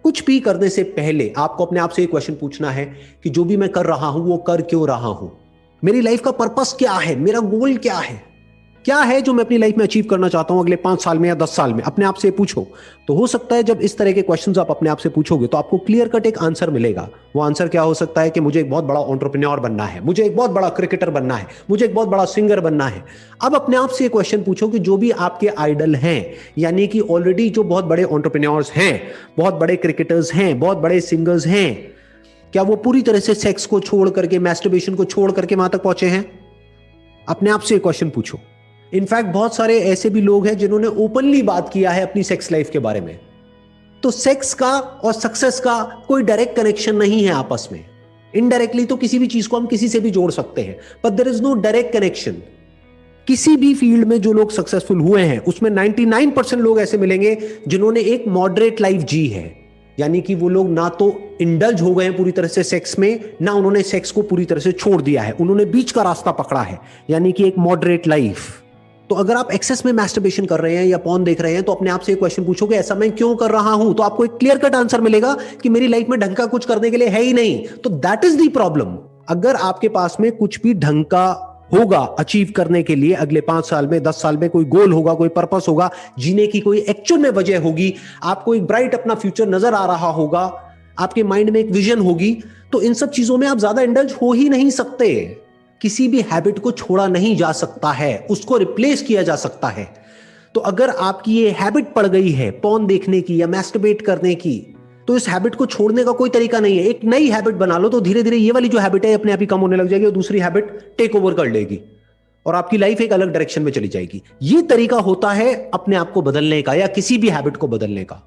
कुछ भी करने से पहले आपको अपने आप से एक क्वेश्चन पूछना है कि जो भी मैं कर रहा हूं वो कर क्यों रहा हूं, मेरी लाइफ का पर्पस क्या है, मेरा गोल क्या है जो मैं अपनी लाइफ में अचीव करना चाहता हूं अगले 5 साल में या 10 साल में। अपने आप से पूछो। तो हो सकता है जब इस तरह के क्वेश्चंस आप अपने आप से पूछोगे तो आपको क्लियर कट एक आंसर मिलेगा। वो आंसर क्या हो सकता है कि मुझे एक बहुत बड़ा एंटरप्रेन्योर बनना है, मुझे एक बहुत बड़ा क्रिकेटर बनना है, मुझे एक बहुत बड़ा सिंगर बनना है। अब अपने आप से एक क्वेश्चन पूछो कि जो भी आपके आइडल हैं, यानी कि ऑलरेडी जो बहुत बड़े एंटरप्रेन्योर्स हैं, बहुत बड़े क्रिकेटर्स हैं, बहुत बड़े सिंगर्स हैं, क्या वो पूरी तरह से सेक्स को छोड़ करके, मैस्टरबेशन को छोड़ करके वहां तक पहुंचे हैं? अपने आप से एक क्वेश्चन पूछो। इनफैक्ट बहुत सारे ऐसे भी लोग हैं जिन्होंने ओपनली बात किया है अपनी सेक्स लाइफ के बारे में। तो सेक्स का और सक्सेस का कोई डायरेक्ट कनेक्शन नहीं है आपस में। इनडायरेक्टली तो किसी भी चीज को हम किसी से भी जोड़ सकते हैं, but there is no direct connection. किसी भी फील्ड में जो लोग सक्सेसफुल हुए हैं उसमें 99% लोग ऐसे मिलेंगे जिन्होंने एक मॉडरेट लाइफ जी है, यानी कि वो लोग ना तो इंडल्ज हो गए हैं पूरी तरह से सेक्स में, ना उन्होंने सेक्स को पूरी तरह से छोड़ दिया है, उन्होंने बीच का रास्ता पकड़ा है, यानी कि एक मॉडरेट लाइफ। तो अगर आप एक्सेस में मैस्टरबेशन कर रहे हैं या पॉर्न देख रहे हैं तो अपने आप से एक क्वेश्चन पूछोगे ऐसा मैं क्यों कर रहा हूं, तो आपको एक क्लियर कट आंसर मिलेगा कि मेरी लाइफ में ढंग का कुछ करने के लिए है ही नहीं। तो दैट इज द प्रॉब्लम। अगर आपके पास में कुछ भी ढंग का होगा अचीव करने के लिए, अगले 5 साल में, 10 साल में कोई गोल होगा, कोई पर्पस होगा, जीने की कोई एक्चुअल में वजह होगी, आपको एक ब्राइट अपना फ्यूचर नजर आ रहा होगा, आपके माइंड में एक विजन होगी, तो इन सब चीजों में आप ज्यादा इंडल्ज हो ही नहीं सकते। किसी भी हैबिट को छोड़ा नहीं जा सकता है, उसको रिप्लेस किया जा सकता है। तो अगर आपकी ये हैबिट पड़ गई है पॉर्न देखने की या मैस्टरबेट करने की, तो इस हैबिट को छोड़ने का कोई तरीका नहीं है। एक नई हैबिट बना लो तो धीरे धीरे ये वाली जो हैबिट है अपने आप ही कम होने लग जाएगी और दूसरी हैबिट टेक ओवर कर लेगी और आपकी लाइफ एक अलग डायरेक्शन में चली जाएगी। ये तरीका होता है अपने आप को बदलने का या किसी भी हैबिट को बदलने का।